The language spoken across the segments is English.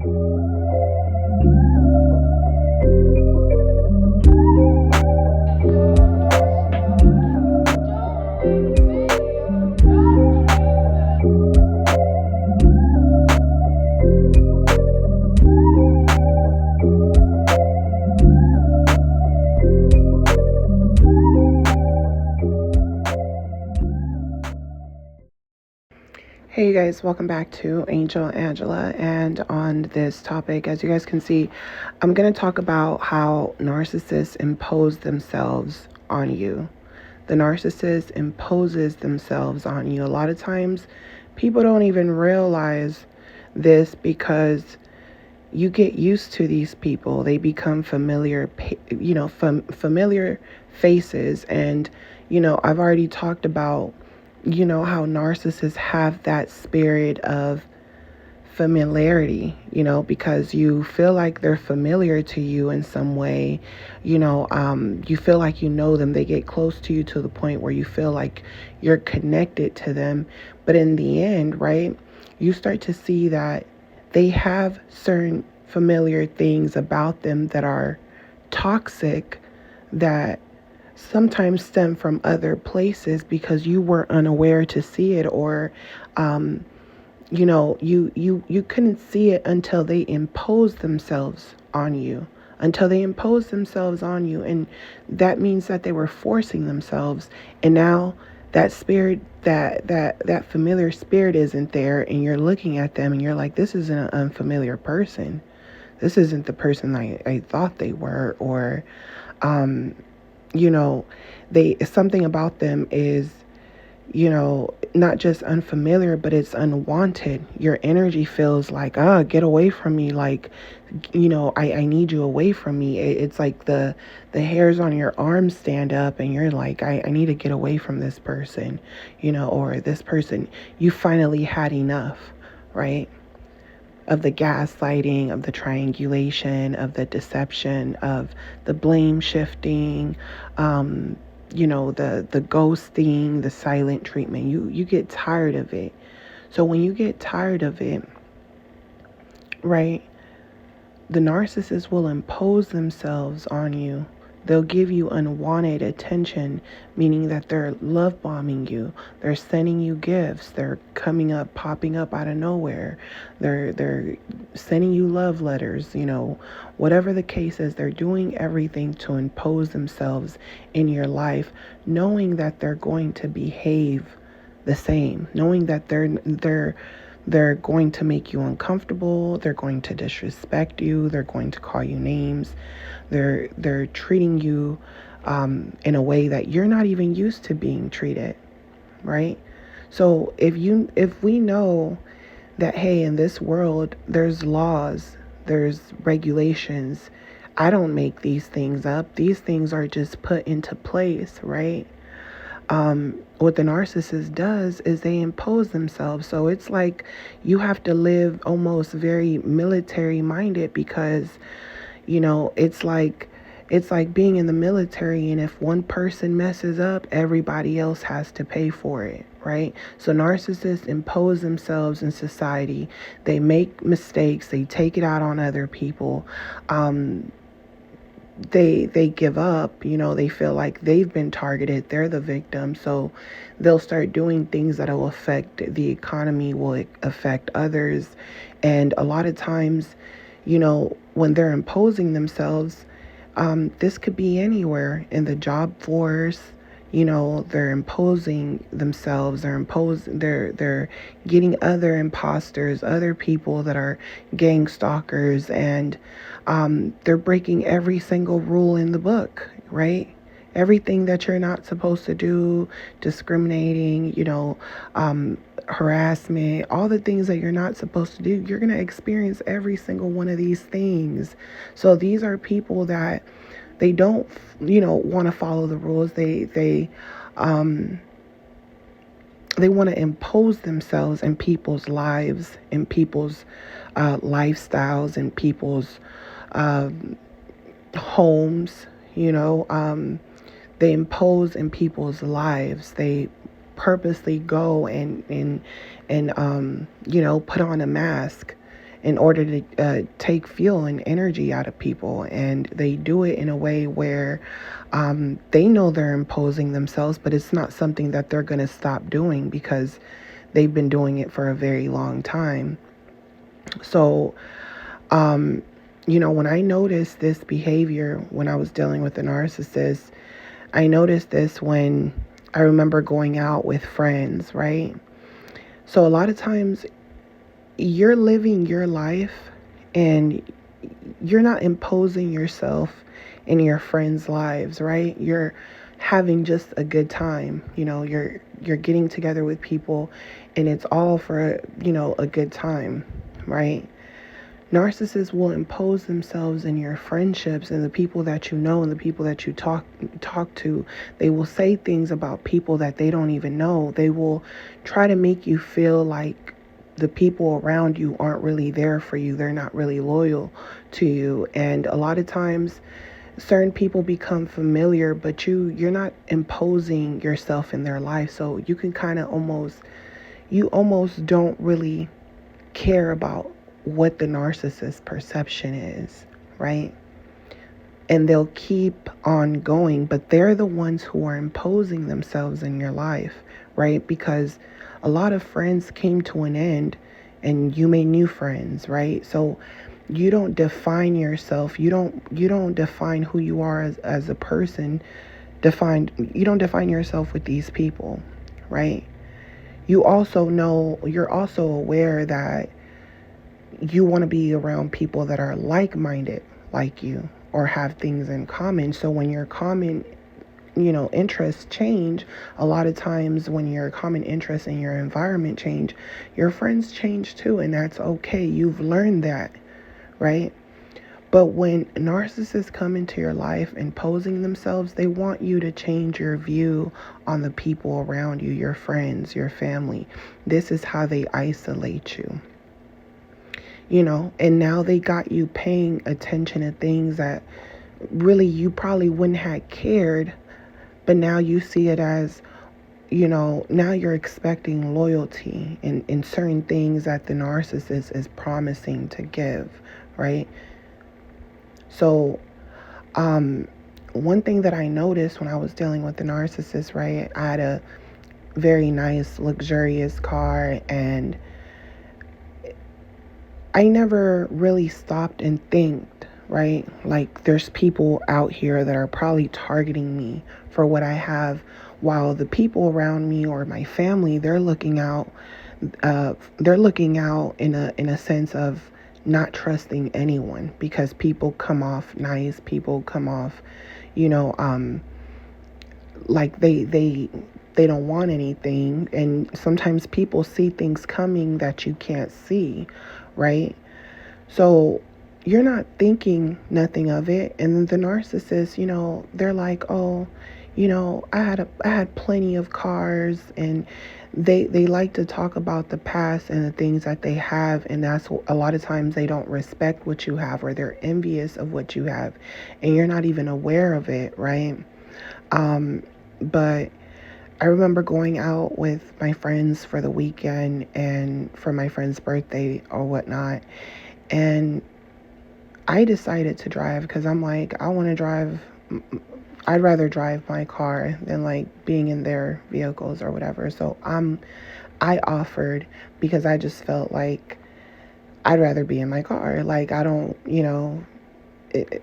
Hey you guys, welcome back to Angel Angela, and on this topic, as you guys can see, I'm going to talk about how narcissists impose themselves on you. The narcissist imposes themselves on you. A lot of times, people don't even realize this because you get used to these people. They become familiar, familiar faces, and, I've already talked about how narcissists have that spirit of familiarity, because you feel like they're familiar to you in some way. You feel like you know them. They get close to you to the point where you feel like you're connected to them. But in the end, right, you start to see that they have certain familiar things about them that are toxic, that sometimes stem from other places because you were unaware to see it, or you couldn't see it until they imposed themselves on you. And that means that they were forcing themselves, and now that spirit, that familiar spirit isn't there, and you're looking at them and you're like, this isn't an unfamiliar person. This isn't the person I thought they were. Or something about them is, not just unfamiliar, but it's unwanted. Your energy feels like, get away from me. Like, I need you away from me. It's like the hairs on your arms stand up and you're like, I need to get away from this person, or this person. You finally had enough, right? Of the gaslighting, of the triangulation, of the deception, of the blame shifting, the ghosting, the silent treatment. You get tired of it. So when you get tired of it, right, the narcissist will impose themselves on you. They'll give you unwanted attention, meaning that they're love bombing you. They're sending you gifts. They're popping up out of nowhere. They're sending you love letters, whatever the case is. They're doing everything to impose themselves in your life, knowing that they're going to behave the same, knowing that they're going to make you uncomfortable. They're going to disrespect you. They're going to call you names. They're treating you in a way that you're not even used to being treated, right? So if we know that, hey, in this world there's laws, there's regulations. I don't make these things up. These things are just put into place, right? What the narcissist does is they impose themselves. So it's like you have to live almost very military minded, because it's like being in the military, and if one person messes up, everybody else has to pay for it, right? So narcissists impose themselves in society. They make mistakes. They take it out on other people. They give up. They feel like they've been targeted. They're the victim. So they'll start doing things that will affect the economy, will affect others. And a lot of times, when they're imposing themselves, this could be anywhere in the job force. They're imposing themselves. They're getting other imposters, other people that are gang stalkers, and they're breaking every single rule in the book, right? Everything that you're not supposed to do, discriminating, harassment, all the things that you're not supposed to do, you're going to experience every single one of these things. So these are people that they don't, want to follow the rules. They want to impose themselves in people's lives, in people's lifestyles, in people's homes. They impose in people's lives. They purposely go and put on a mask in order to take fuel and energy out of people. And they do it in a way where they know they're imposing themselves, but it's not something that they're going to stop doing because they've been doing it for a very long time. So, when I noticed this behavior when I was dealing with a narcissist, I noticed this when I remember going out with friends, right? So a lot of times you're living your life and you're not imposing yourself in your friends' lives, right? You're having just a good time. You're getting together with people and it's all for, a good time, right? Narcissists will impose themselves in your friendships and the people that you know and the people that you talk to. They will say things about people that they don't even know. They will try to make you feel like the people around you aren't really there for you. They're not really loyal to you. And a lot of times certain people become familiar, but you're not imposing yourself in their life. So you can kind of almost don't really care about what the narcissist perception is, right? And they'll keep on going, but they're the ones who are imposing themselves in your life, right? Because a lot of friends came to an end and you made new friends, right? So you don't define yourself. You don't define who you are as a person. You don't define yourself with these people, right? You're also aware that you want to be around people that are like-minded like you or have things in common. So when your common, interests change, a lot of times when your common interests in your environment change, your friends change too, and that's okay. You've learned that, right? But when narcissists come into your life imposing themselves, they want you to change your view on the people around you, your friends, your family. This is how they isolate you. And now they got you paying attention to things that really you probably wouldn't have cared, but now you see it as, now you're expecting loyalty in certain things that the narcissist is promising to give, right? So, one thing that I noticed when I was dealing with the narcissist, right, I had a very nice, luxurious car, and I never really stopped and think, right? Like there's people out here that are probably targeting me for what I have, while the people around me or my family, they're looking out in a sense of not trusting anyone, because people come off nice, people come off, like they don't want anything, and sometimes people see things coming that you can't see, right? So you're not thinking nothing of it, and the narcissist, they're like, oh, I had plenty of cars, and they like to talk about the past and the things that they have, and that's a lot of times they don't respect what you have, or they're envious of what you have, and you're not even aware of it, right? But I remember going out with my friends for the weekend and for my friend's birthday or whatnot. And I decided to drive because I'm like, I want to drive. I'd rather drive my car than like being in their vehicles or whatever. So I offered because I just felt like I'd rather be in my car. Like I don't,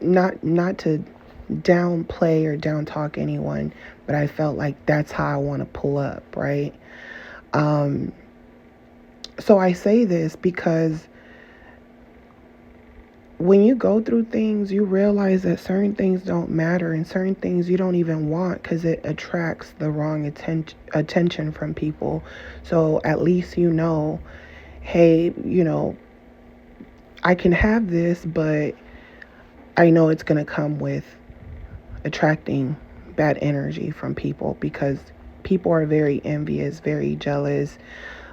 not to downplay or down talk anyone, but I felt like that's how I want to pull up, right? So I say this because when you go through things, you realize that certain things don't matter, and certain things you don't even want because it attracts the wrong attention from people. So at least hey, I can have this, but I know it's going to come with attracting bad energy from people, because people are very envious, very jealous.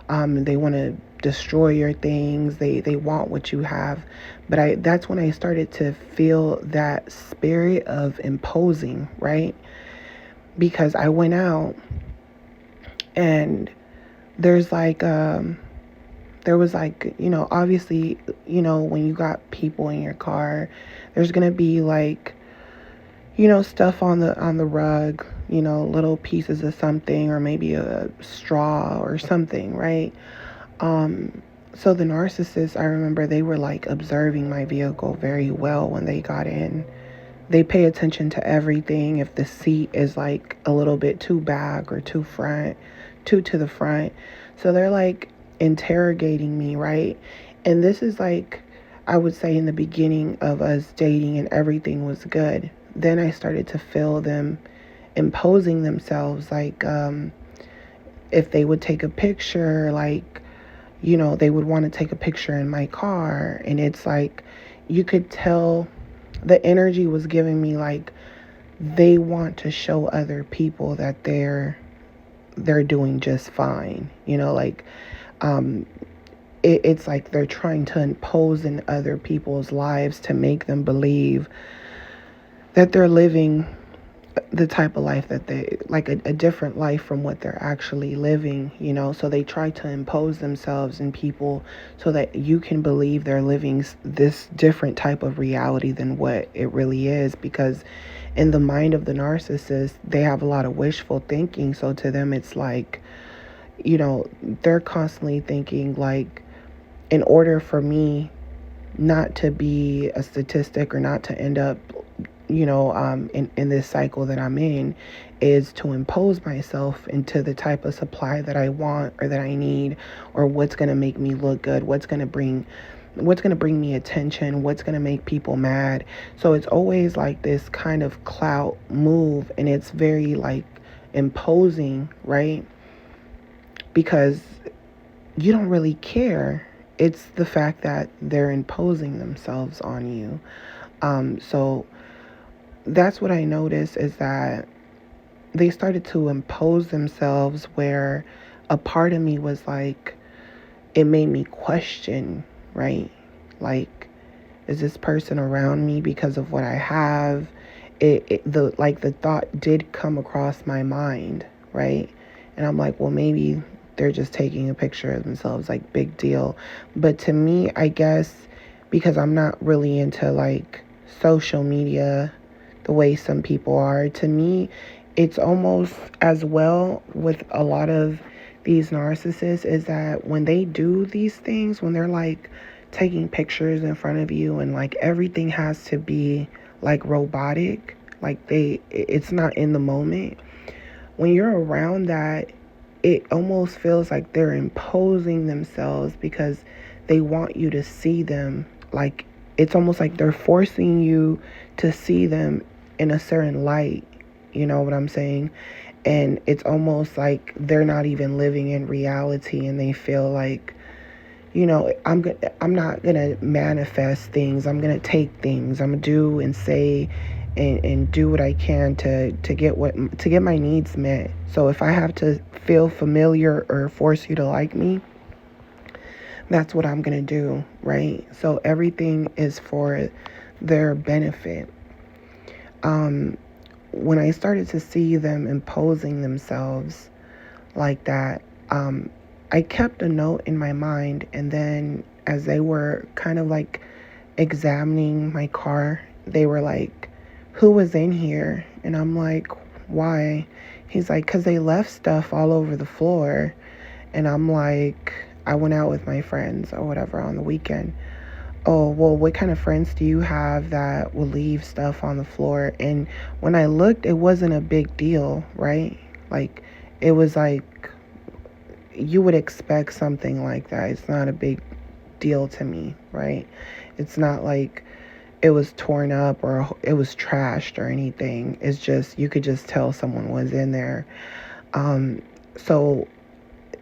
They want to destroy your things. They want what you have. But that's when I started to feel that spirit of imposing, right? Because I went out and there's like there was like, obviously, when you got people in your car, there's gonna be like, stuff on the rug, little pieces of something, or maybe a straw or something, right? So the narcissists, I remember they were like observing my vehicle very well when they got in. They pay attention to everything. If the seat is like a little bit too back or too to the front. So they're like interrogating me, right? And this is like, I would say, in the beginning of us dating and everything was good. Then I started to feel them imposing themselves, like if they would take a picture, like, they would want to take a picture in my car. And it's like, you could tell the energy was giving me like they want to show other people that they're doing just fine. Like it's like they're trying to impose in other people's lives to make them believe that they're living the type of life that they like, a different life from what they're actually living. So they try to impose themselves in people so that you can believe they're living this different type of reality than what it really is, because in the mind of the narcissist, they have a lot of wishful thinking. So to them, it's like, they're constantly thinking like, in order for me not to be a statistic or not to end up in this cycle that I'm in, is to impose myself into the type of supply that I want or that I need, or what's going to make me look good, what's going to bring me attention, what's going to make people mad. So it's always like this kind of clout move, and it's very like imposing, right? Because you don't really care. It's the fact that they're imposing themselves on you. So that's what I noticed, is that they started to impose themselves, where a part of me was like, it made me question, right? Like, is this person around me because of what I have? The thought did come across my mind, right? And I'm like, well, maybe they're just taking a picture of themselves, like, big deal. But to me, I guess, because I'm not really into like social media the way some people are, to me, it's almost as well with a lot of these narcissists, is that when they do these things, when they're like taking pictures in front of you and like everything has to be like robotic, like it's not in the moment. When you're around that, it almost feels like they're imposing themselves, because they want you to see them. Like, it's almost like they're forcing you to see them in a certain light. You know what I'm saying? And it's almost like they're not even living in reality, and they feel like, I'm not gonna manifest things. I'm gonna take things. I'm gonna do and say and do what I can to get my needs met. So if I have to feel familiar or force you to like me, that's what I'm gonna do, right? So everything is for their benefit. When I started to see them imposing themselves like that, I kept a note in my mind, and then as they were kind of like examining my car, they were like, who was in here? And I'm like, why? He's like, because they left stuff all over the floor. And I'm like, I went out with my friends or whatever on the weekend. Oh, well, what kind of friends do you have that will leave stuff on the floor? And when I looked, it wasn't a big deal, right? Like, it was like, you would expect something like that. It's not a big deal to me, right? It's not like it was torn up or it was trashed or anything. It's just, you could just tell someone was in there. So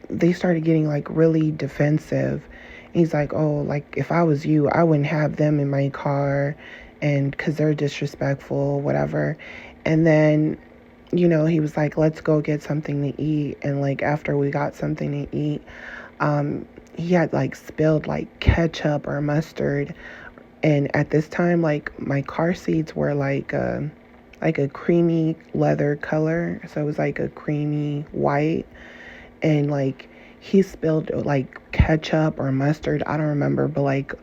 they started getting like really defensive. He's like, oh, like, if I was you, I wouldn't have them in my car, and because they're disrespectful, whatever. And then, he was like, let's go get something to eat. And like, after we got something to eat, he had like spilled like ketchup or mustard. And at this time, like, my car seats were like a creamy leather color. So it was like a creamy white. And like, he spilled like ketchup or mustard, I don't remember, but like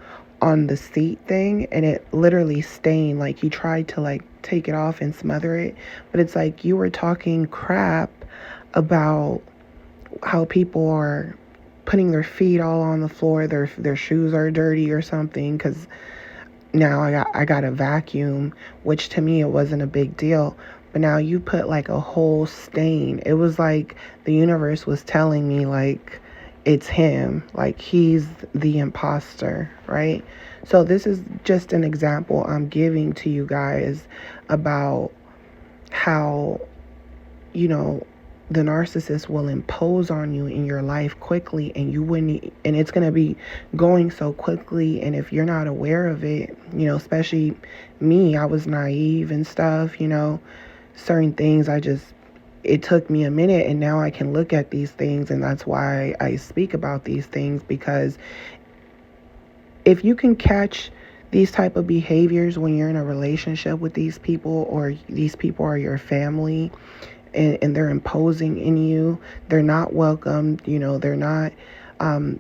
on the seat thing, and it literally stained. Like he tried to like take it off and smother it, but it's like you were talking crap about how people are putting their feet all on the floor, their shoes are dirty or something, because now I got a vacuum, which to me it wasn't a big deal. But now you put like a whole stain. It was like the universe was telling me like it's him, like he's the imposter, right? So this is just an example I'm giving to you guys about how, you know, the narcissist will impose on you in your life quickly, and you wouldn't, and it's going to be going so quickly. And if you're not aware of it, you know, especially me, I was naive and stuff, you know, certain things it took me a minute, and now I can look at these things, and that's why I speak about these things. Because if you can catch these type of behaviors when you're in a relationship with these people, or these people are your family, and they're imposing in you, they're not welcomed, you know, they're not,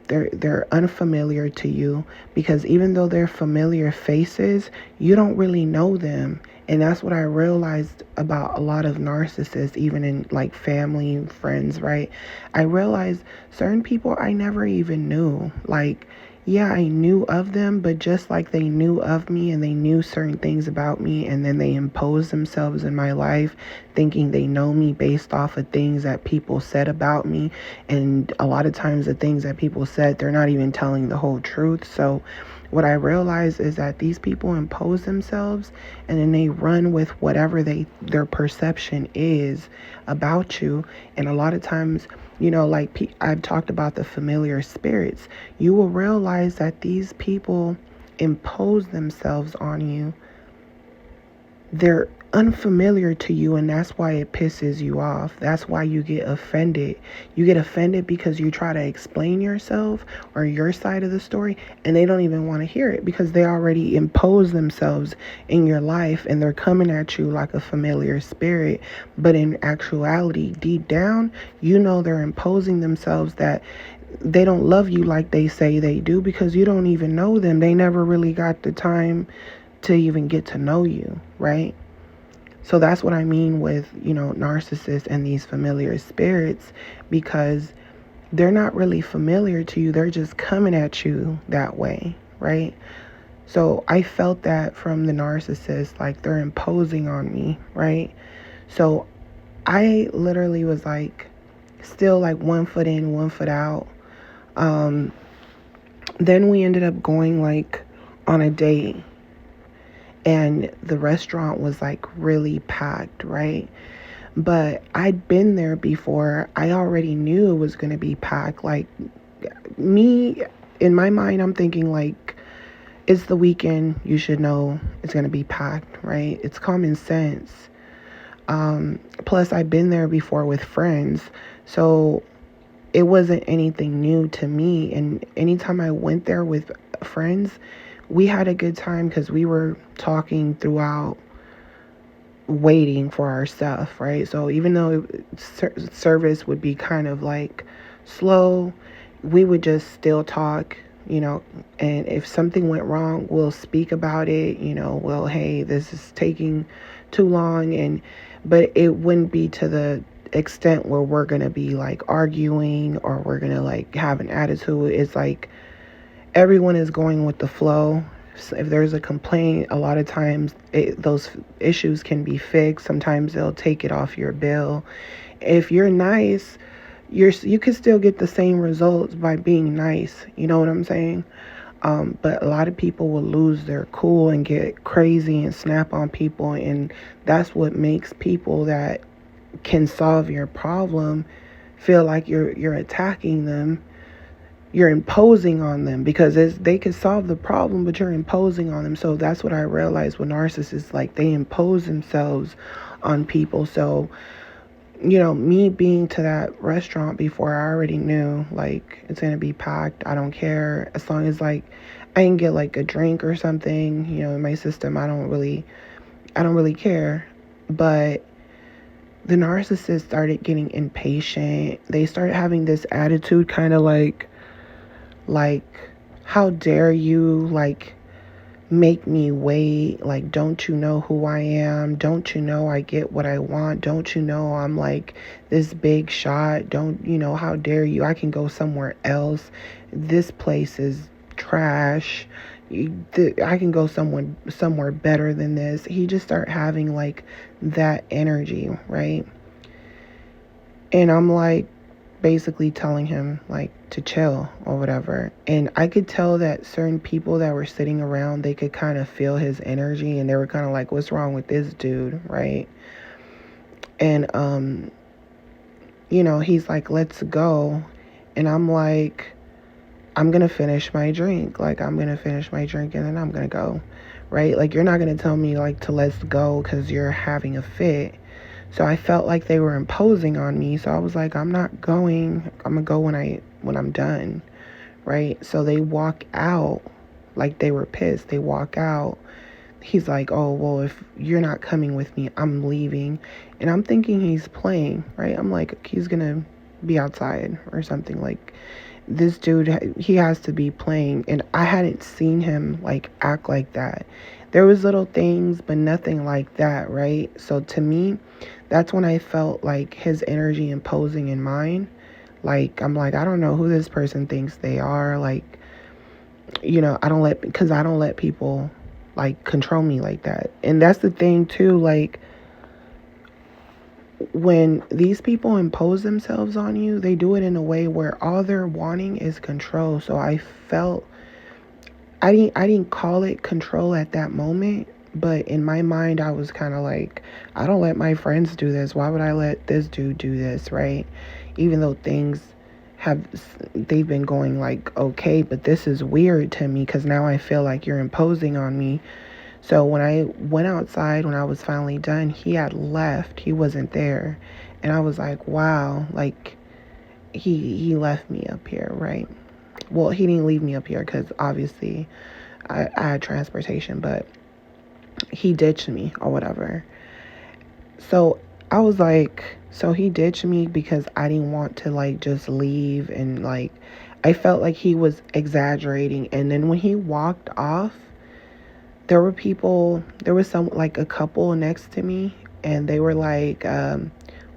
they're unfamiliar to you, because even though they're familiar faces, you don't really know them. And that's what I realized about a lot of narcissists, even in like family and friends, right? I realized certain people I never even knew. Like, yeah, I knew of them, but just like they knew of me and they knew certain things about me, and then they imposed themselves in my life thinking they know me based off of things that people said about me. And a lot of times the things that people said, they're not even telling the whole truth. So what I realize is that these people impose themselves, and then they run with whatever their perception is about you. And a lot of times, you know, like I've talked about the familiar spirits, you will realize that these people impose themselves on you. They're unfamiliar to you, and that's why it pisses you off. That's why you get offended. You get offended because you try to explain yourself or your side of the story, and they don't even want to hear it, because they already impose themselves in your life, and they're coming at you like a familiar spirit. But in actuality, deep down, you know they're imposing themselves, that they don't love you like they say they do, because you don't even know them. They never really got the time to even get to know you, right? So that's what I mean with, you know, narcissists and these familiar spirits, because they're not really familiar to you. They're just coming at you that way, right? So I felt that from the narcissist, like they're imposing on me, right? So I literally was like, still like 1 foot in, 1 foot out. Then we ended up going like on a date, and the restaurant was like really packed, right? But I'd been there before. I already knew it was going to be packed. Like, me, in my mind, I'm thinking like, it's the weekend, you should know it's going to be packed, right? It's common sense. Plus I've been there before with friends, so it wasn't anything new to me. And anytime I went there with friends, we had a good time, because we were talking throughout waiting for our stuff, right? So even though service would be kind of like slow, we would just still talk, you know. And if something went wrong, we'll speak about it, you know. Well, hey, this is taking too long. But it wouldn't be to the extent where we're gonna be like arguing, or we're gonna like have an attitude. It's like everyone is going with the flow. So if there's a complaint, a lot of times those issues can be fixed. Sometimes they'll take it off your bill. If you're nice, you can still get the same results by being nice. You know what I'm saying? But a lot of people will lose their cool and get crazy and snap on people, and that's what makes people that can solve your problem feel like you're attacking them. You're imposing on them, because they could solve the problem, but you're imposing on them. So that's what I realized with narcissists. Like, they impose themselves on people. So, you know, me being to that restaurant before, I already knew like it's gonna be packed. I don't care, as long as like I can get like a drink or something, you know, in my system. I don't really care. But the narcissist started getting impatient. They started having this attitude, kind of like, how dare you, like, make me wait, like, don't you know who I am? Don't you know I get what I want? Don't you know I'm like this big shot? Don't you know, how dare you? I can go somewhere else. This place is trash. I can go somewhere better than this. He just started having like that energy, right? And I'm like, basically telling him like to chill or whatever. And I could tell that certain people that were sitting around, they could kind of feel his energy, and they were kind of like, what's wrong with this dude, right? And he's like, let's go. And I'm like, I'm gonna finish my drink. Like, I'm gonna finish my drink and then I'm gonna go, right? Like, you're not gonna tell me like to let's go because you're having a fit. So I felt like they were imposing on me. So I was like, I'm not going. I'm gonna go when I'm done, right? So they walk out like they were pissed. They walk out. He's like, oh, well, if you're not coming with me, I'm leaving. And I'm thinking he's playing, right? I'm like, he's gonna be outside or something. Like, this dude, he has to be playing. And I hadn't seen him like act like that. There was little things, but nothing like that, right? So to me, that's when I felt like his energy imposing in mine. Like, I'm like, I don't know who this person thinks they are. Like, I don't let people like control me like that. And that's the thing too, like, when these people impose themselves on you, they do it in a way where all they're wanting is control. So I felt, I didn't call it control at that moment, but in my mind I was kind of like, I don't let my friends do this. Why would I let this dude do this, right? Even though they've been going like okay, but this is weird to me because now I feel like you're imposing on me. So when I went outside, when I was finally done, he had left. He wasn't there. And I was like, wow, like he left me up here, right? Well, he didn't leave me up here because obviously I had transportation, but he ditched me or whatever. So I was like, so he ditched me because I didn't want to like just leave, and like I felt like he was exaggerating. And then when he walked off, there was some like a couple next to me, and they were like,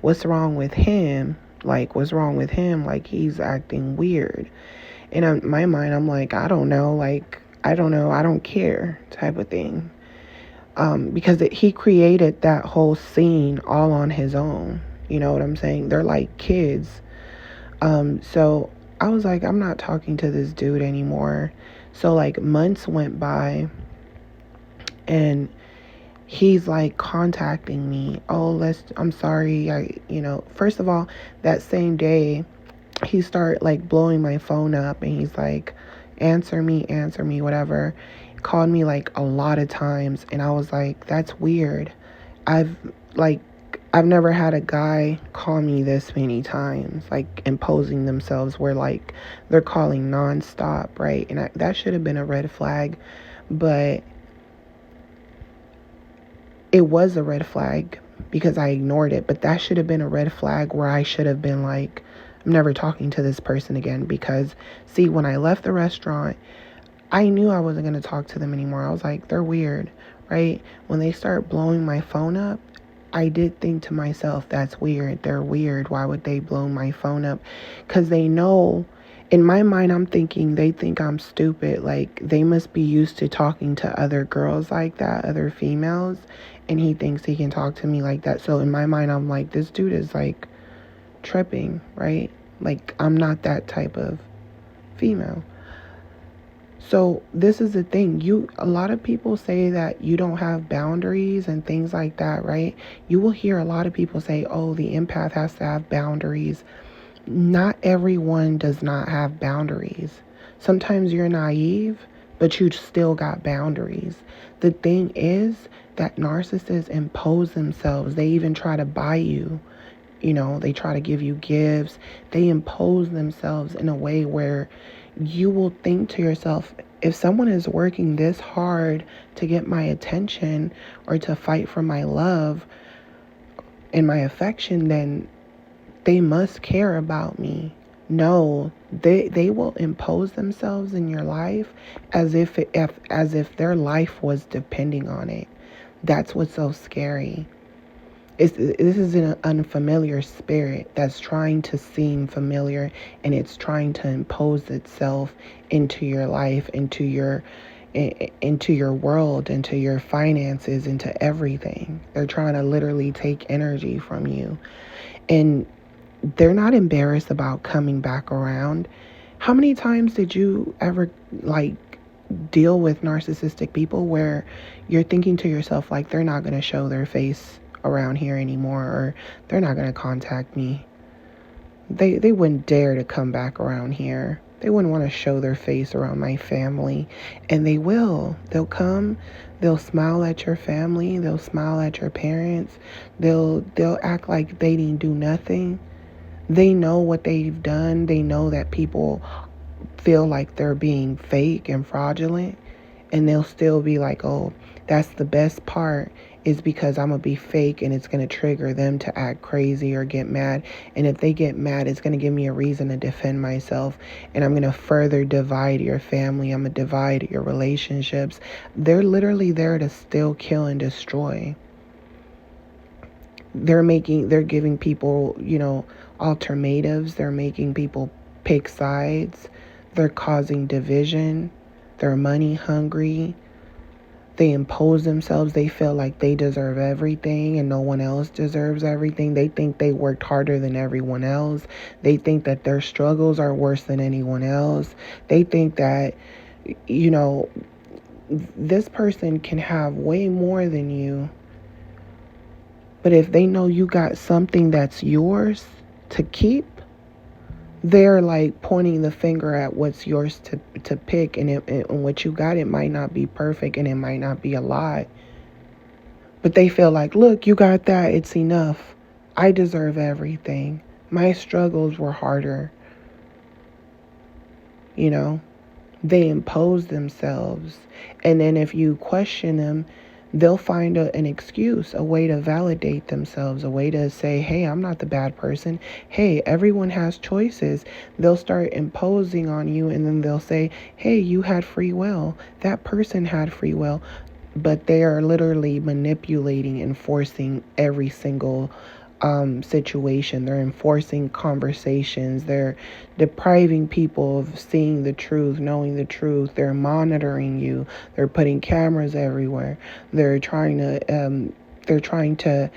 what's wrong with him? Like, what's wrong with him? Like, he's acting weird. And in my mind, I'm like, I don't know. Like, I don't know. I don't care type of thing. Because he created that whole scene all on his own. You know what I'm saying? They're like kids. So I was like, I'm not talking to this dude anymore. So like months went by, and he's like contacting me. Oh, I'm sorry. First of all, that same day, he started like blowing my phone up, and he's like, answer me, whatever. Called me like a lot of times, and I was like, that's weird. I've never had a guy call me this many times, like imposing themselves, where like they're calling nonstop, right? And that should have been a red flag, but it was a red flag because I ignored it. But that should have been a red flag where I should have been like, I'm never talking to this person again. Because see, when I left the restaurant, I knew I wasn't going to talk to them anymore. I was like, they're weird, right? When they start blowing my phone up, I did think to myself, that's weird. They're weird. Why would they blow my phone up? Because they know, in my mind, I'm thinking they think I'm stupid. Like, they must be used to talking to other girls like that, other females, and he thinks he can talk to me like that. So in my mind, I'm like, this dude is like tripping, right? Like, I'm not that type of female. So this is the thing. A lot of people say that you don't have boundaries and things like that, right? You will hear a lot of people say, oh, the empath has to have boundaries. Not everyone does not have boundaries. Sometimes you're naive, but you still got boundaries. The thing is that narcissists impose themselves. They even try to buy you. They try to give you gifts. They impose themselves in a way where you will think to yourself, if someone is working this hard to get my attention or to fight for my love, and my affection, then they must care about me. No, they will impose themselves in your life as if their life was depending on it. That's what's so scary. This is an unfamiliar spirit that's trying to seem familiar, and it's trying to impose itself into your life, into your world, into your finances, into everything. They're trying to literally take energy from you. And they're not embarrassed about coming back around. How many times did you ever like deal with narcissistic people where you're thinking to yourself like, they're not going to show their face around here anymore, or they're not going to contact me. They wouldn't dare to come back around here. They wouldn't want to show their face around my family. And they will. They'll come, they'll smile at your family, they'll smile at your parents, they'll act like they didn't do nothing. They know what they've done. They know that people feel like they're being fake and fraudulent, and they'll still be like, oh, that's the best part, is because I'm going to be fake and it's going to trigger them to act crazy or get mad. And if they get mad, it's going to give me a reason to defend myself, and I'm going to further divide your family. I'm going to divide your relationships. They're literally there to still kill and destroy. They're giving people, ultimatums. They're making people pick sides. They're causing division. They're money hungry. They impose themselves. They feel like they deserve everything and no one else deserves everything. They think they worked harder than everyone else. They think that their struggles are worse than anyone else. They think that, this person can have way more than you. But if they know you got something that's yours to keep, they're like pointing the finger at what's yours to pick. And what you got, it might not be perfect and it might not be a lot. But they feel like, look, you got that. It's enough. I deserve everything. My struggles were harder. They impose themselves. And then if you question them, they'll find an excuse, a way to validate themselves, a way to say, hey, I'm not the bad person. Hey, everyone has choices. They'll start imposing on you, and then they'll say, hey, you had free will. That person had free will. But they are literally manipulating and forcing every single situation. They're enforcing conversations. They're depriving people of seeing the truth, knowing the truth. They're monitoring you. They're putting cameras everywhere. They're trying to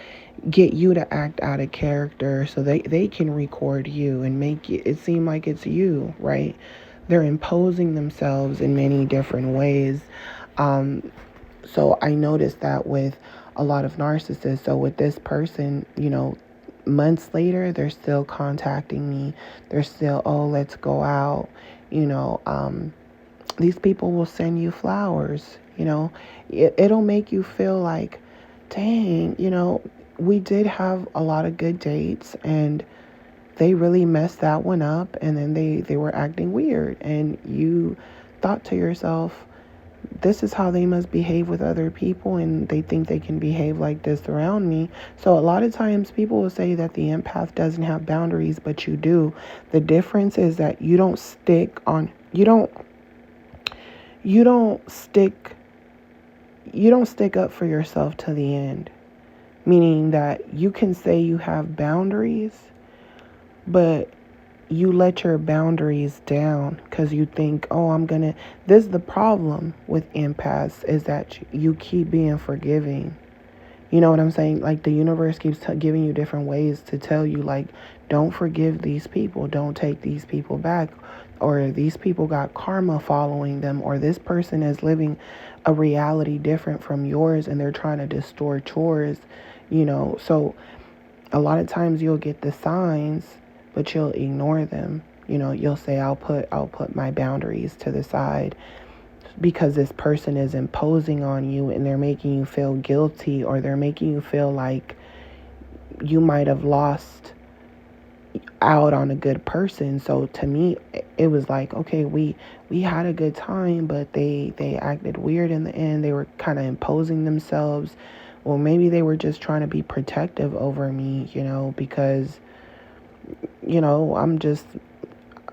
get you to act out of character so they can record you and make it seem like it's you, right? They're imposing themselves in many different ways. So I noticed that with a lot of narcissists. So with this person, months later, they're still contacting me. They're still, oh, let's go out. These people will send you flowers. It'll make you feel like, dang, we did have a lot of good dates, and they really messed that one up, and then they were acting weird, and you thought to yourself, this is how they must behave with other people, and they think they can behave like this around me. So a lot of times people will say that the empath doesn't have boundaries, but you do. The difference is that you don't stick up for yourself to the end. Meaning that you can say you have boundaries, but you let your boundaries down because you think, oh, this is the problem with empaths, is that you keep being forgiving. You know what I'm saying? Like the universe keeps giving you different ways to tell you, like, don't forgive these people. Don't take these people back. Or these people got karma following them. Or this person is living a reality different from yours and they're trying to distort yours. So a lot of times you'll get the signs, but you'll ignore them. You'll say, I'll put my boundaries to the side because this person is imposing on you and they're making you feel guilty, or they're making you feel like you might have lost out on a good person. So to me, it was like, okay, we had a good time, but they acted weird in the end. They were kind of imposing themselves. Well, maybe they were just trying to be protective over me, because, I'm just,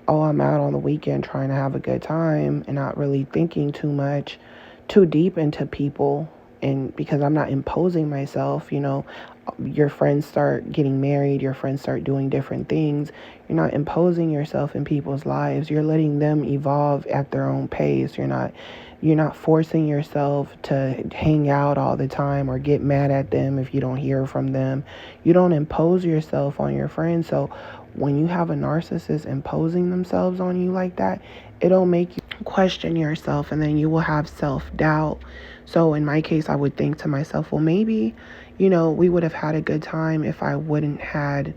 I'm out on the weekend trying to have a good time and not really thinking too deep into people. And because I'm not imposing myself, your friends start getting married, your friends start doing different things. You're not imposing yourself in people's lives. You're letting them evolve at their own pace. You're not forcing yourself to hang out all the time or get mad at them if you don't hear from them. You don't impose yourself on your friends. So when you have a narcissist imposing themselves on you like that, it'll make you question yourself, and then you will have self-doubt. So in my case, I would think to myself, well, maybe, we would have had a good time if I wouldn't had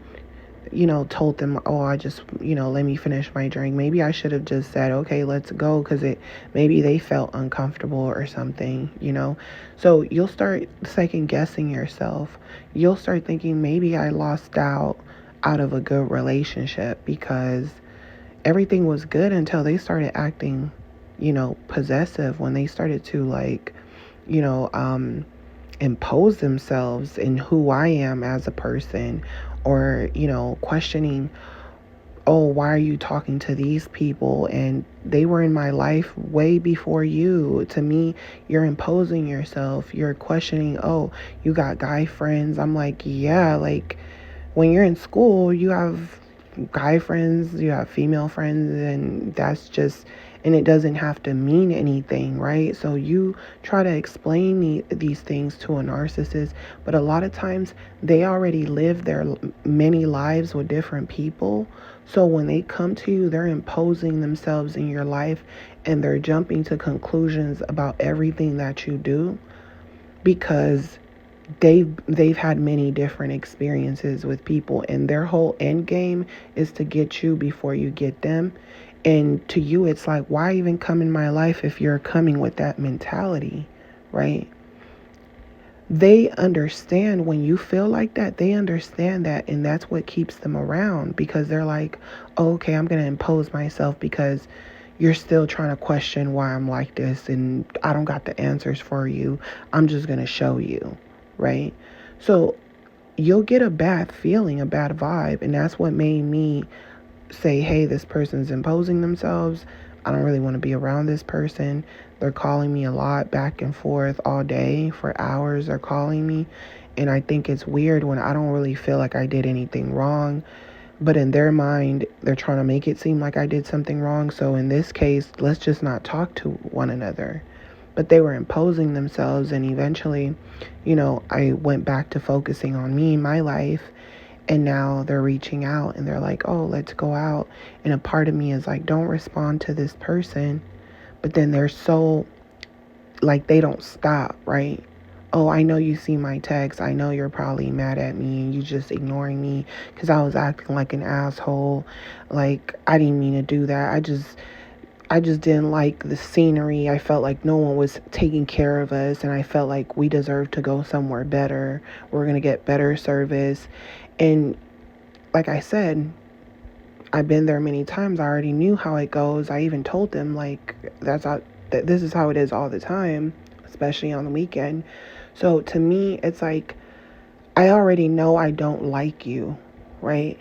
told them, oh, I just, let me finish my drink. Maybe I should have just said, okay, let's go, because maybe they felt uncomfortable or something. So you'll start second guessing yourself. You'll start thinking, maybe I lost out of a good relationship, because everything was good until they started acting, possessive, when they started to you know, um, impose themselves in who I am as a person, or, questioning, oh, why are you talking to these people? And they were in my life way before you. To me, you're imposing yourself. You're questioning, oh, you got guy friends. I'm like, yeah, like when you're in school, you have guy friends, you have female friends, and it doesn't have to mean anything, right? So you try to explain these things to a narcissist, but a lot of times they already live their many lives with different people. So when they come to you, they're imposing themselves in your life, and they're jumping to conclusions about everything that you do, because they've had many different experiences with people, and their whole end game is to get you before you get them. And to you, it's like, why even come in my life if you're coming with that mentality, right? They understand when you feel like that. They understand that, and that's what keeps them around, because they're like, oh, okay, I'm going to impose myself because you're still trying to question why I'm like this, and I don't got the answers for you. I'm just going to show you, right? So you'll get a bad feeling, a bad vibe, and that's what made me say, hey, this person's imposing themselves. I don't really want to be around this person. They're calling me a lot, back and forth all day for hours. They're calling me, and I think it's weird when I don't really feel like I did anything wrong, but in their mind, they're trying to make it seem like I did something wrong. So in this case, let's just not talk to one another. But they were imposing themselves, and eventually, I went back to focusing on me, my life, and now they're reaching out, and they're like, oh, let's go out. And a part of me is like, don't respond to this person. But then they're so, like, they don't stop, right? Oh, I know you see my text. I know you're probably mad at me and you just ignoring me because I was acting like an asshole. Like, I didn't mean to do that. I just didn't like the scenery. I felt like no one was taking care of us, and I felt like we deserved to go somewhere better. We're going to get better service. And like I said, I've been there many times. I already knew how it goes. I even told them, like, this is how it is all the time, especially on the weekend. So to me, it's like, I already know I don't like you, right?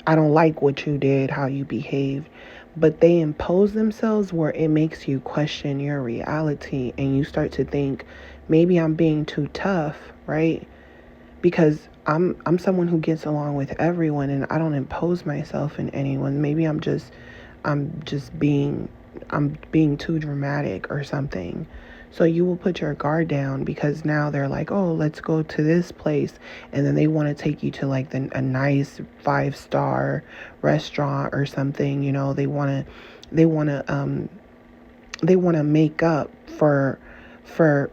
I don't like what you did, how you behaved. But they impose themselves where it makes you question your reality, and you start to think, maybe I'm being too tough, right? Because I'm someone who gets along with everyone, and I don't impose myself in anyone. Maybe I'm being too dramatic or something. So you will put your guard down, because now they're like, oh, let's go to this place, and then they want to take you to like a nice 5-star restaurant or something. They want to make up for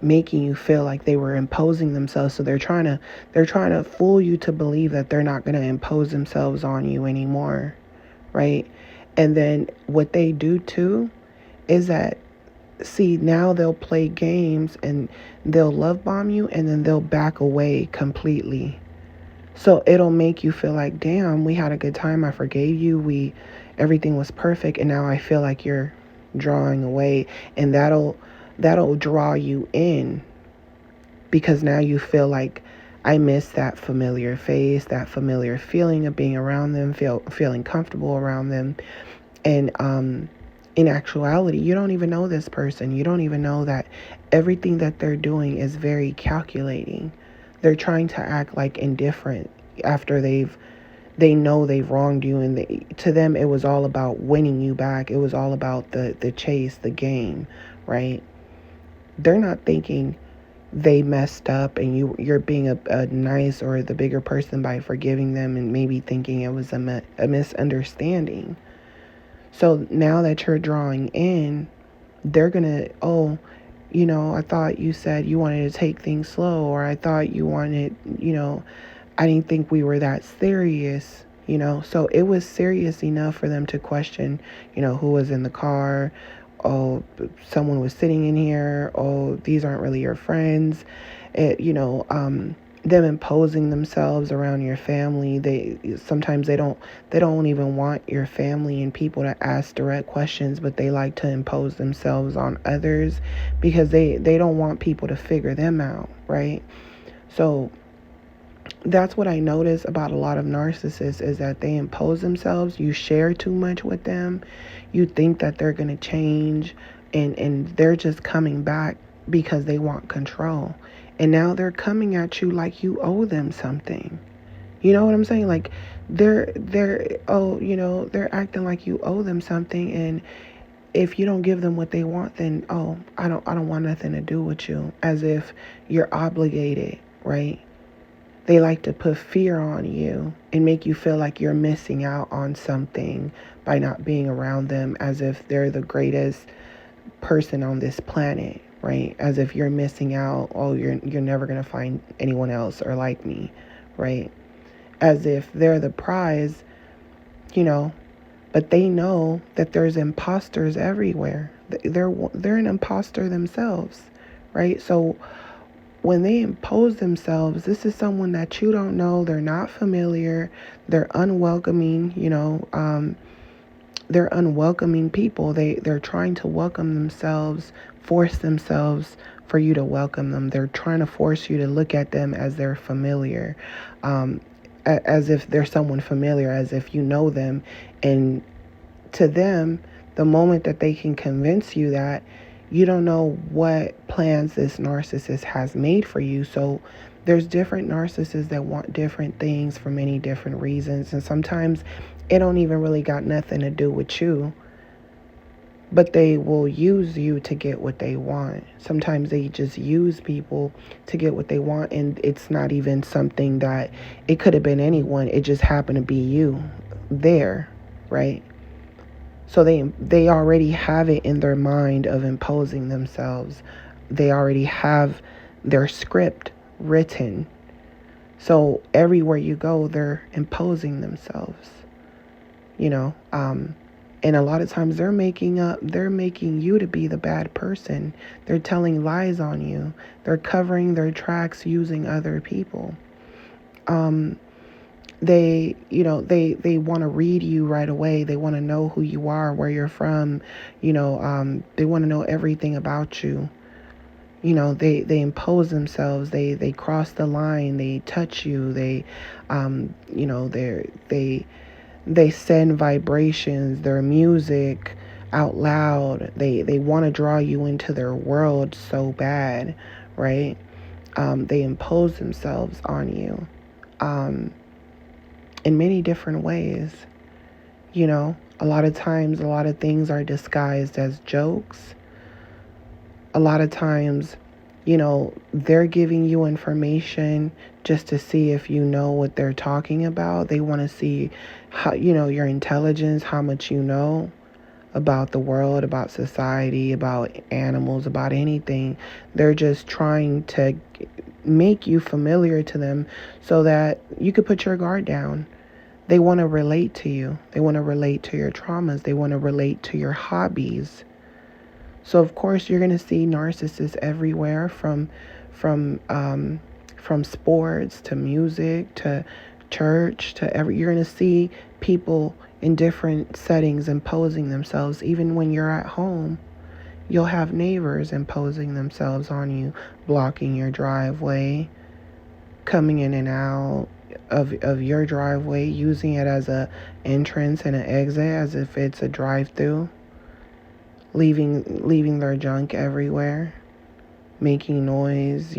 making you feel like they were imposing themselves. So they're trying to fool you to believe that they're not going to impose themselves on you anymore, right? And then what they do too is that, see, now they'll play games and they'll love bomb you, and then they'll back away completely. So it'll make you feel like, damn, we had a good time. I forgave you. Everything was perfect. And now I feel like you're drawing away, and that'll draw you in. because now you feel like, I miss that familiar face, that familiar feeling of being around them, feeling comfortable around them. And in actuality, you don't even know this person. You don't even know that everything that they're doing is very calculating. They're trying to act like indifferent after they know they've wronged you, and to them it was all about winning you back. It was all about the chase, the game, right? They're not thinking they messed up and you're being a nice or the bigger person by forgiving them and maybe thinking it was a misunderstanding. So now that you're drawing in, they're gonna, I thought you said you wanted to take things slow, or I thought you wanted, I didn't think we were that serious. So it was serious enough for them to question, who was in the car. Oh, someone was sitting in here. Oh, these aren't really your friends. Them imposing themselves around your family. Sometimes they don't even want your family and people to ask direct questions, but they like to impose themselves on others because they don't want people to figure them out, right? So that's what I notice about a lot of narcissists, is that they impose themselves. You share too much with them. You think that they're going to change, and they're just coming back because they want control. And now they're coming at you like you owe them something. You know what I'm saying? Like they're they're acting like you owe them something, and if you don't give them what they want, then I don't want nothing to do with you, as if you're obligated, right? They like to put fear on you and make you feel like you're missing out on something by not being around them, as if they're the greatest person on this planet, right? As if you're missing out. Oh, you're never going to find anyone else or like me, right? As if they're the prize, but they know that there's imposters everywhere. They're an imposter themselves, right? So when they impose themselves, this is someone that you don't know. They're not familiar. They're unwelcoming. They're unwelcoming people. They're trying to welcome themselves, force themselves for you to welcome them. They're trying to force you to look at them as they're familiar, as if they're someone familiar, as if you know them. And to them, the moment that they can convince you that, you don't know what plans this narcissist has made for you. So there's different narcissists that want different things for many different reasons. And sometimes it don't even really got nothing to do with you, but they will use you to get what they want. Sometimes they just use people to get what they want, and it's not even something that, it could have been anyone. It just happened to be you there, right? So they already have it in their mind of imposing themselves. They already have their script written. So everywhere you go, they're imposing themselves. And a lot of times they're making you to be the bad person. They're telling lies on you. They're covering their tracks using other people. They want to read you right away. They want to know who you are, where you're from. They want to know everything about you. They impose themselves. They cross the line. They touch you. They send vibrations, their music out loud. They want to draw you into their world so bad, right? They impose themselves on you. In many different ways. A lot of times, a lot of things are disguised as jokes. A lot of times, they're giving you information just to see if you know what they're talking about. They want to see how, your intelligence, how much you know about the world, about society, about animals, about anything. They're just trying to make you familiar to them so that you could put your guard down. They want to relate to you. They want to relate to your traumas. They want to relate to your hobbies. So of course you're going to see narcissists everywhere, from sports to music to church to you're going to see people in different settings imposing themselves, even when you're at home. You'll have neighbors imposing themselves on you, blocking your driveway, coming in and out of your driveway, using it as a entrance and an exit as if it's a drive-through, leaving their junk everywhere, making noise,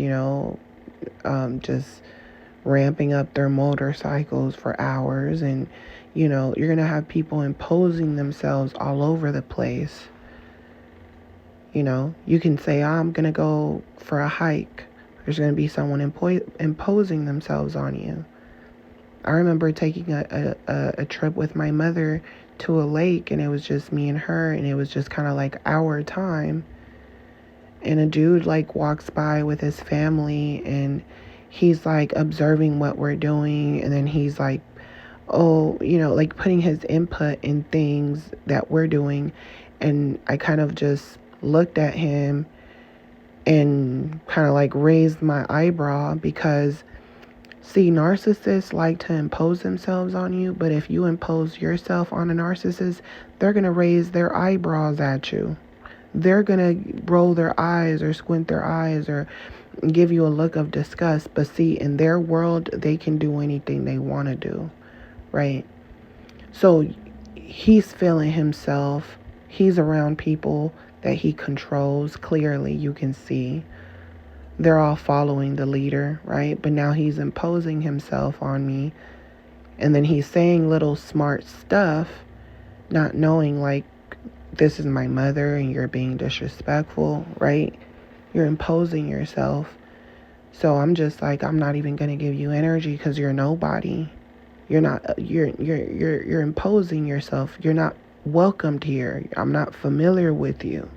just ramping up their motorcycles for hours. And you're going to have people imposing themselves all over the place. You can say, I'm going to go for a hike. There's going to be someone imposing themselves on you. I remember taking a trip with my mother to a lake, and it was just me and her, and it was just kind of like our time. And a dude like walks by with his family, and he's like observing what we're doing, and then he's like, oh, like putting his input in things that we're doing. And I kind of just looked at him and kind of like raised my eyebrow, because see, narcissists like to impose themselves on you, but if you impose yourself on a narcissist, they're going to raise their eyebrows at you. They're going to roll their eyes or squint their eyes or give you a look of disgust. But see, in their world, they can do anything they want to do, right? So he's feeling himself. He's around people that he controls. Clearly, you can see they're all following the leader, right? But now he's imposing himself on me. And then he's saying little smart stuff, not knowing like, this is my mother and you're being disrespectful, right? You're imposing yourself. So I'm just like, I'm not even going to give you energy because you're nobody. You're imposing yourself. You're not welcomed here. I'm not familiar with you.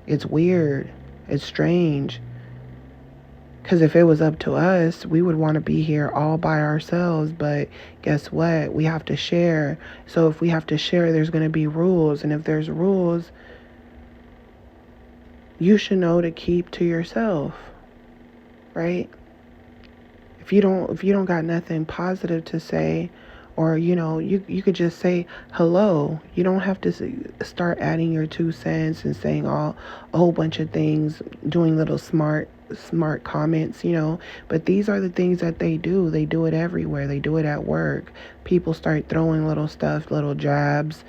It's weird. It's strange. Because if it was up to us, we would want to be here all by ourselves. But guess what? We have to share. So if we have to share, there's going to be rules. And if there's rules, you should know to keep to yourself, right? If you don't got nothing positive to say, or you could just say hello. You don't have to start adding your 2 cents and saying a whole bunch of things, doing little smart comments, but these are the things that they do. They do it everywhere. They do it at work. People start throwing little stuff, little jabs.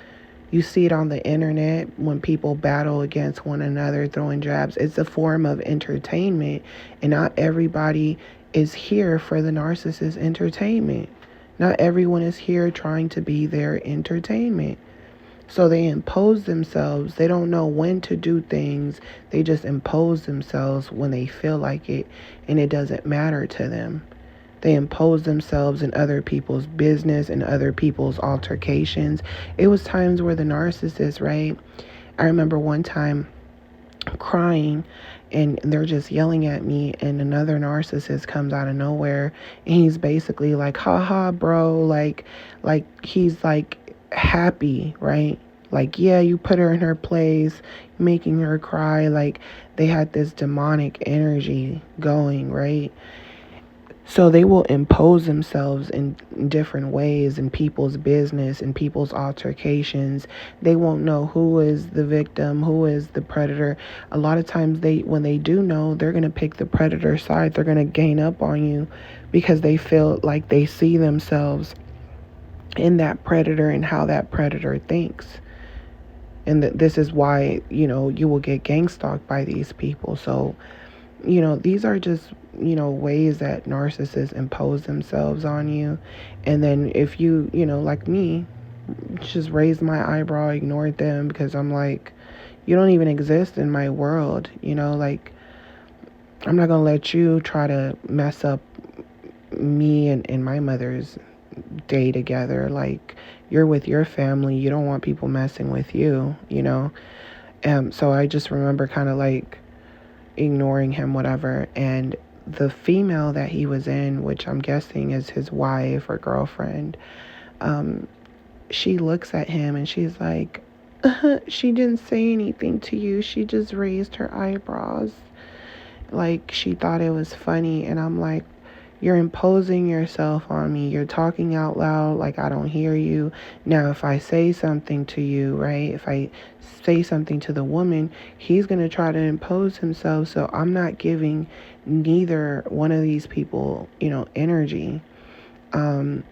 You see it on the internet when people battle against one another, throwing jabs. It's a form of entertainment, and not everybody is here for the narcissist entertainment. Not everyone is here trying to be their entertainment. So they impose themselves. They don't know when to do things. They just impose themselves when they feel like it, and it doesn't matter to them. They impose themselves in other people's business and other people's altercations. It was times where the narcissist, right? I remember one time crying, and they're just yelling at me, and another narcissist comes out of nowhere, and he's basically like, haha, bro, like he's like happy, right? Like, yeah, you put her in her place, making her cry. Like, they had this demonic energy going, right? So they will impose themselves in different ways in people's business, in people's altercations. They won't know who is the victim, who is the predator. A lot of times when they do know, they're going to pick the predator side. They're going to gain up on you because they feel like they see themselves in that predator and how that predator thinks. And this is why, you will get gang stalked by these people. So, these are just, ways that narcissists impose themselves on you. And then if you, like me, just raise my eyebrow, ignore them, because I'm like, you don't even exist in my world. Like, I'm not going to let you try to mess up me and my mother's day together. Like, you're with your family. You don't want people messing with you, So I just remember kind of like ignoring him, whatever. And the female that he was in, which I'm guessing is his wife or girlfriend, she looks at him and she's like, she didn't say anything to you. She just raised her eyebrows. Like, she thought it was funny. And I'm like, You're imposing yourself on me. You're talking out loud like I don't hear you. Now, if I say something to you, right? If I say something to the woman, he's going to try to impose himself. So I'm not giving neither one of these people, energy. And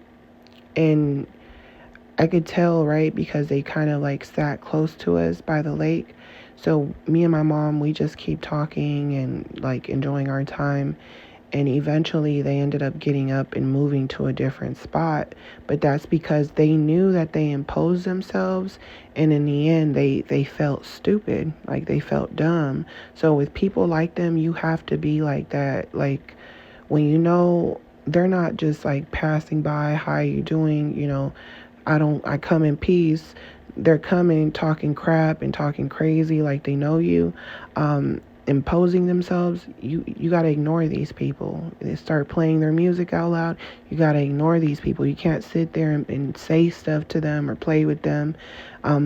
I could tell, right? Because they kind of like sat close to us by the lake. So me and my mom, we just keep talking and like enjoying our time. And eventually they ended up getting up and moving to a different spot. But that's because they knew that they imposed themselves. And in the end, they felt stupid, like they felt dumb. So with people like them, you have to be like that. Like when they're not just like passing by, how you doing, I come in peace. They're coming talking crap and talking crazy like they know you. Imposing themselves, you got to ignore these people. They start playing their music out loud, you got to ignore these people. You can't sit there and say stuff to them or play with them,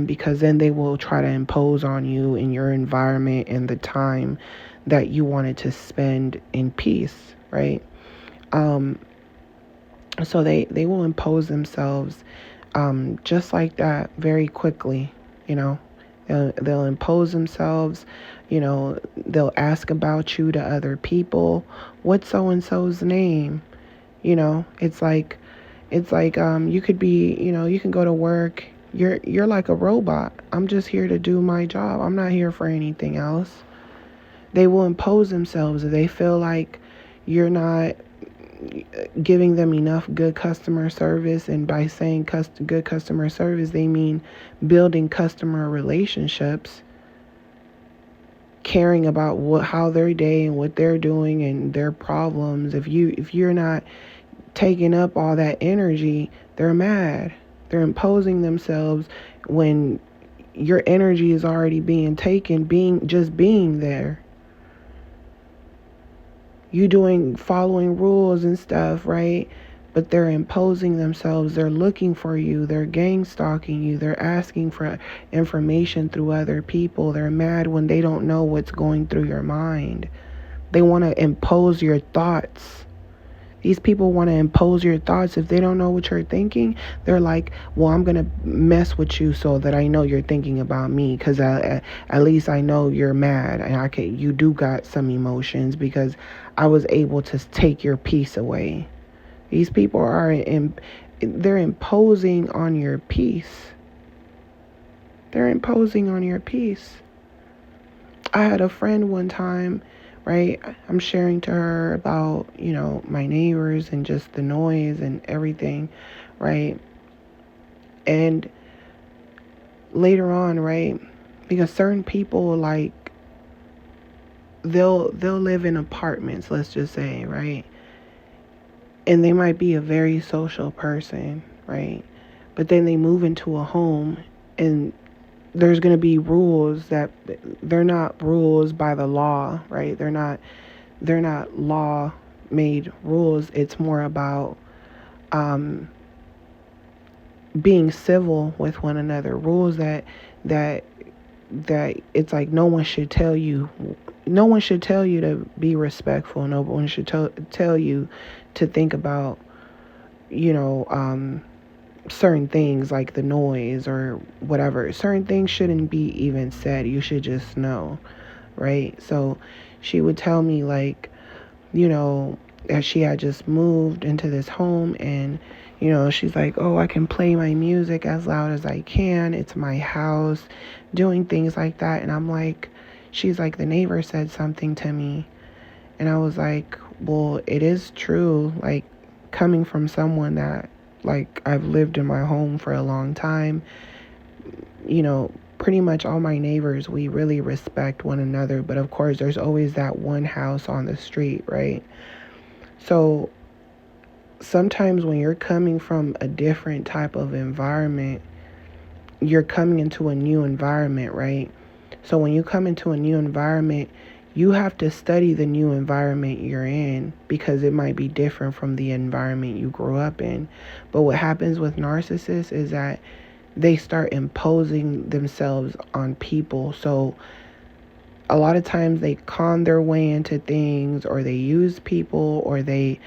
because then they will try to impose on you in your environment and the time that you wanted to spend in peace, right? So they will impose themselves just like that very quickly, They'll impose themselves, they'll ask about you to other people. What's so-and-so's name? It's like you could be, you can go to work. You're like a robot. I'm just here to do my job. I'm not here for anything else. They will impose themselves if they feel like you're not giving them enough good customer service. And by saying good customer service, they mean building customer relationships, caring about how their day and what they're doing and their problems. If you're not taking up all that energy, they're mad. They're imposing themselves when your energy is already being taken, being there. You following rules and stuff, right? But they're imposing themselves. They're looking for you. They're gang stalking you. They're asking for information through other people. They're mad when they don't know what's going through your mind. They want to impose your thoughts. These people want to impose your thoughts. If they don't know what you're thinking, they're like, well, I'm going to mess with you so that I know you're thinking about me, because at least I know you're mad and you do got some emotions because I was able to take your peace away. These people they're imposing on your peace. They're imposing on your peace. I had a friend one time, right? I'm sharing to her about, my neighbors and just the noise and everything, right? And later on, right? Because certain people, like, they'll live in apartments, let's just say, right? And they might be a very social person, right? But then they move into a home and there's going to be rules that they're not rules by the law, right? They're not law made rules. It's more about being civil with one another. Rules that it's like no one should tell you to be respectful. No one should tell you to think about, certain things like the noise or whatever. Certain things shouldn't be even said. You should just know, right? So she would tell me, like, that she had just moved into this home and, she's like, oh, I can play my music as loud as I can. It's my house, doing things like that. And I'm like, she's like, the neighbor said something to me. And I was like, well, it is true. Like, coming from someone that, like, I've lived in my home for a long time, pretty much all my neighbors, we really respect one another. But of course, there's always that one house on the street, right? So sometimes when you're coming from a different type of environment, you're coming into a new environment, right? So when you come into a new environment, you have to study the new environment you're in because it might be different from the environment you grew up in. But what happens with narcissists is that they start imposing themselves on people. So a lot of times they con their way into things, or they use people, or they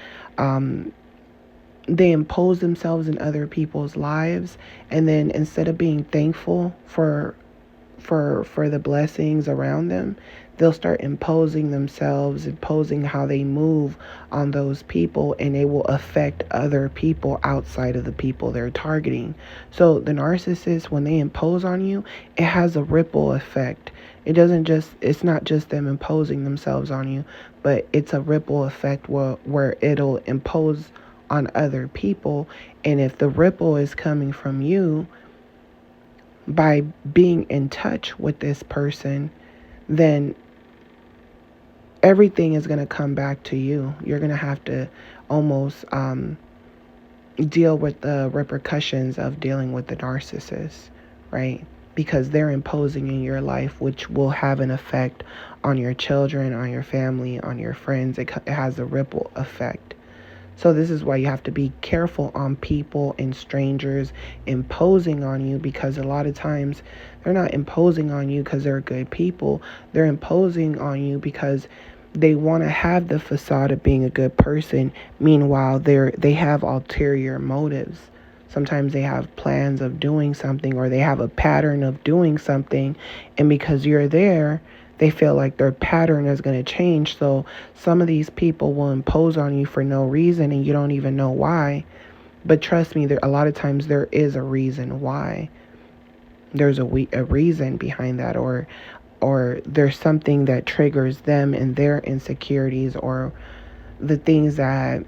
impose themselves in other people's lives, and then instead of being thankful for the blessings around them, they'll start imposing themselves, imposing how they move on those people, and it will affect other people outside of the people they're targeting. So the narcissist, when they impose on you, it has a ripple effect. It's not just them imposing themselves on you, but it's a ripple effect where it'll impose on other people. And if the ripple is coming from you, by being in touch with this person, then everything is going to come back to you. You're going to have to almost deal with the repercussions of dealing with the narcissist, right? Because they're imposing in your life, which will have an effect on your children, on your family, on your friends. It has a ripple effect. So this is why you have to be careful on people and strangers imposing on you, because a lot of times they're not imposing on you because they're good people. They're imposing on you because they want to have the facade of being a good person. Meanwhile, they have ulterior motives. Sometimes they have plans of doing something, or they have a pattern of doing something, and because you're there, they feel like their pattern is going to change. So some of these people will impose on you for no reason, and you don't even know why. But trust me, a lot of times there is a reason why. There's a reason behind that, or there's something that triggers them and their insecurities, or the things that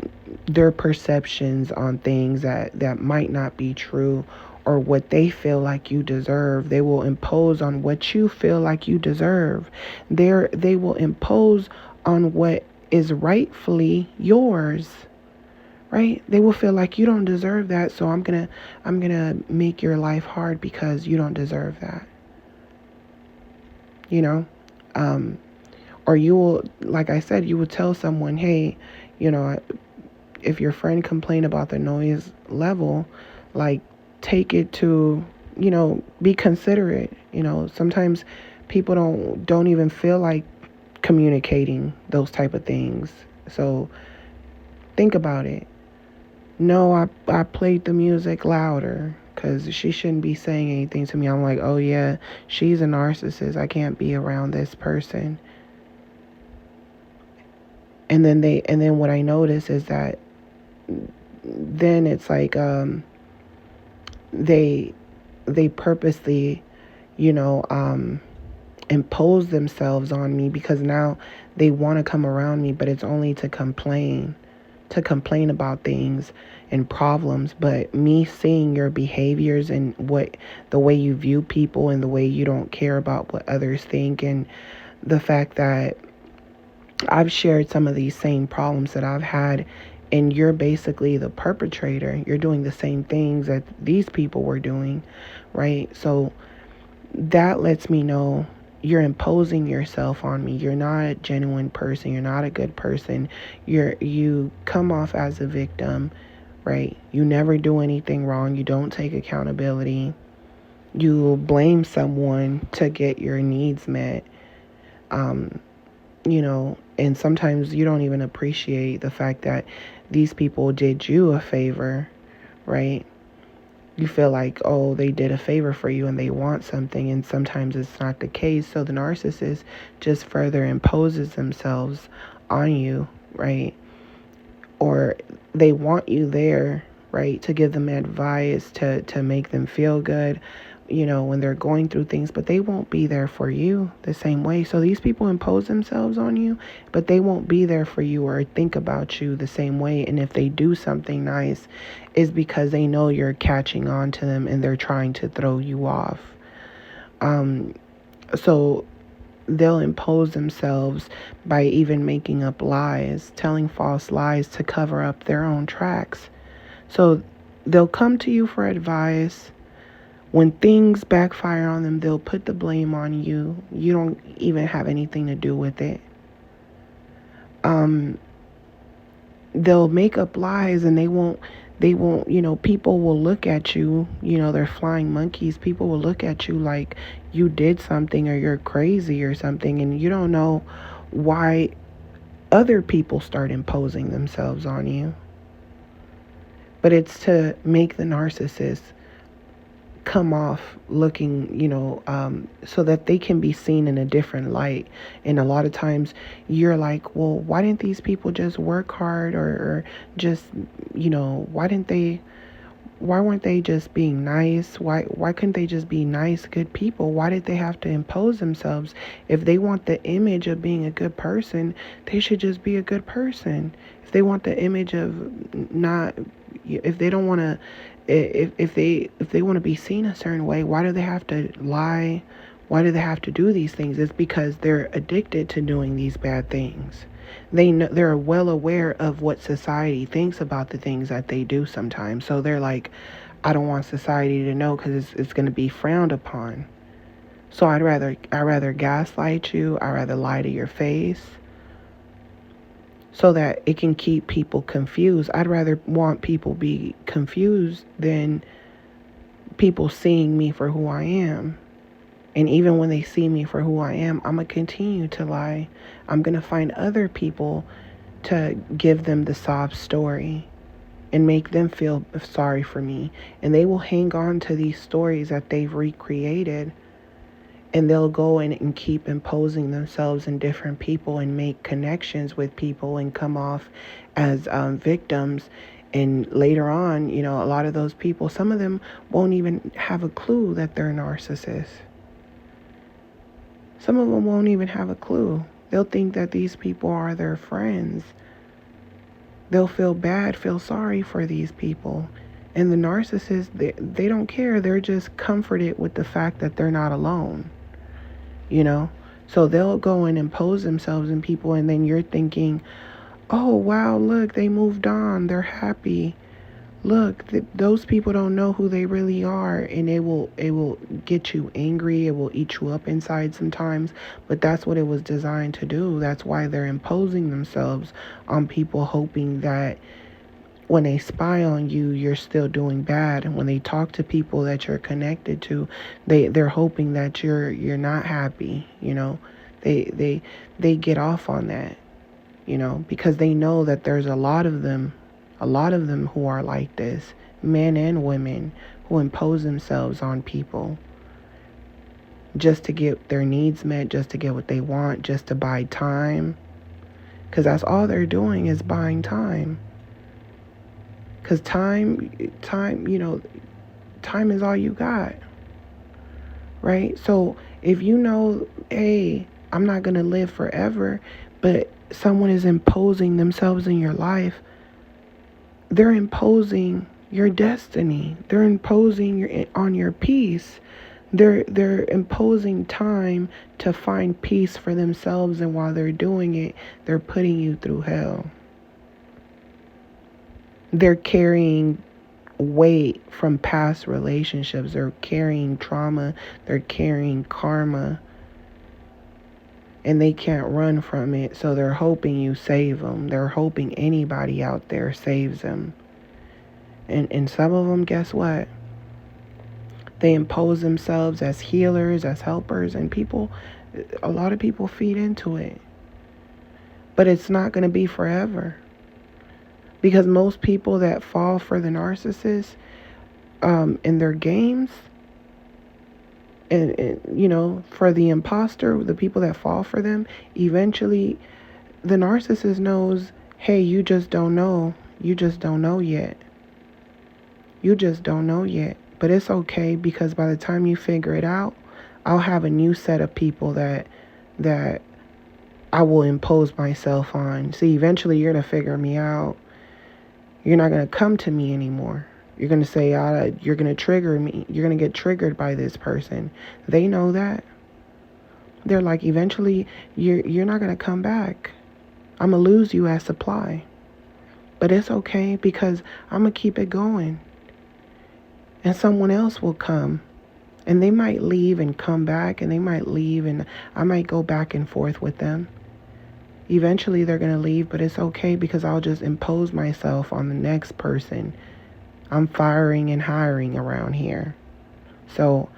their perceptions on things that might not be true, or what they feel like you deserve. They will impose on what you feel like you deserve. They will impose on what is rightfully yours, right? They will feel like you don't deserve that, so I'm gonna make your life hard because you don't deserve that. You know? Or you will, like I said, you will tell someone, hey, if your friend complained about the noise level, like, take it to, be considerate. Sometimes people don't even feel like communicating those type of things. So think about it. No, I played the music louder because she shouldn't be saying anything to me. I'm like, oh yeah, she's a narcissist. I can't be around this person. And then what I notice is that then it's like they purposely, impose themselves on me, because now they want to come around me, but it's only to complain about things and problems. But me seeing your behaviors and the way you view people, and the way you don't care about what others think, and the fact that I've shared some of these same problems that I've had, and you're basically the perpetrator. You're doing the same things that these people were doing, right? So that lets me know you're imposing yourself on me. You're not a genuine person. You're not a good person. You come off as a victim, right? You never do anything wrong. You don't take accountability. You blame someone to get your needs met. And sometimes you don't even appreciate the fact that these people did you a favor, right? You feel like, oh, they did a favor for you and they want something, and sometimes it's not the case. So the narcissist just further imposes themselves on you, right? Or they want you there, right, to give them advice, to make them feel good, when they're going through things, but they won't be there for you the same way. So these people impose themselves on you, but they won't be there for you or think about you the same way. And if they do something nice, it's because they know you're catching on to them and they're trying to throw you off. So they'll impose themselves by even making up lies, telling false lies to cover up their own tracks. So they'll come to you for advice. When things backfire on them, they'll put the blame on you. You don't even have anything to do with it. They'll make up lies, and They won't, people will look at you, they're flying monkeys. People will look at you like you did something or you're crazy or something, and you don't know why other people start imposing themselves on you. But it's to make the narcissist come off looking, so that they can be seen in a different light. And a lot of times you're like, well, why didn't these people just work hard, or just, why weren't they just being nice? Why couldn't they just be nice, good people? Why did they have to impose themselves? If they want the image of being a good person, they should just be a good person. If they want the image of not, if they don't want to, if they want to be seen a certain way, why do they have to lie? Why do they have to do these things? It's because they're addicted to doing these bad things. They're well aware of what society thinks about the things that they do sometimes. So they're like, I don't want society to know because it's going to be frowned upon. So I'd rather gaslight you. I'd rather lie to your face so that it can keep people confused. I'd rather want people be confused than people seeing me for who I am. And even when they see me for who I am, I'm going to continue to lie. I'm going to find other people to give them the sob story and make them feel sorry for me. And they will hang on to these stories that they've recreated. And they'll go in and keep imposing themselves in different people and make connections with people and come off as victims. And later on, a lot of those people, some of them won't even have a clue that they're narcissists. Some of them won't even have a clue. They'll think that these people are their friends. They'll feel bad, feel sorry for these people. And the narcissists, they don't care. They're just comforted with the fact that they're not alone. So they'll go and impose themselves in people, and then you're thinking, oh, wow, look, they moved on. They're happy. Look, those people don't know who they really are, and it will get you angry. It will eat you up inside sometimes, but that's what it was designed to do. That's why they're imposing themselves on people, hoping that when they spy on you, you're still doing bad. And when they talk to people that you're connected to, they're hoping that you're not happy. They get off on that, because they know that there's a lot of them who are like this, men and women, who impose themselves on people just to get their needs met, just to get what they want, just to buy time. Because that's all they're doing is buying time. Because time is all you got, right? So if hey, I'm not going to live forever, but someone is imposing themselves in your life, they're imposing your destiny. They're imposing on your peace. They're imposing time to find peace for themselves, and while they're doing it, they're putting you through hell. They're carrying weight from past relationships. They're carrying trauma. They're carrying karma. And they can't run from it, so they're hoping you save them. They're hoping anybody out there saves them. And some of them, guess what? They impose themselves as healers, as helpers, and a lot of people feed into it. But it's not going to be forever. Because most people that fall for the narcissist in their games, and for the imposter, the people that fall for them, eventually the narcissist knows, hey, you just don't know. You just don't know yet. You just don't know yet. But it's okay, because by the time you figure it out, I'll have a new set of people that I will impose myself on. See, eventually you're going to figure me out. You're not going to come to me anymore. You're going to say, you're going to trigger me. You're going to get triggered by this person. They know that. They're like, eventually, you're not going to come back. I'm going to lose you as supply. But it's okay, because I'm going to keep it going. And someone else will come. And they might leave and come back. And they might leave, and I might go back and forth with them. Eventually, they're going to leave, but it's okay, because I'll just impose myself on the next person I'm firing and hiring around here. So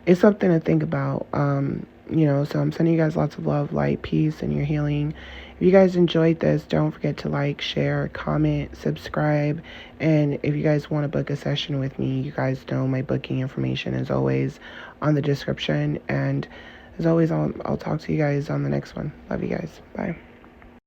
it's something to think about. So I'm sending you guys lots of love, light, peace, and your healing. If you guys enjoyed this, don't forget to like, share, comment, subscribe. And if you guys want to book a session with me, you guys know my booking information is always on the description. And as always, I'll talk to you guys on the next one. Love you guys. Bye.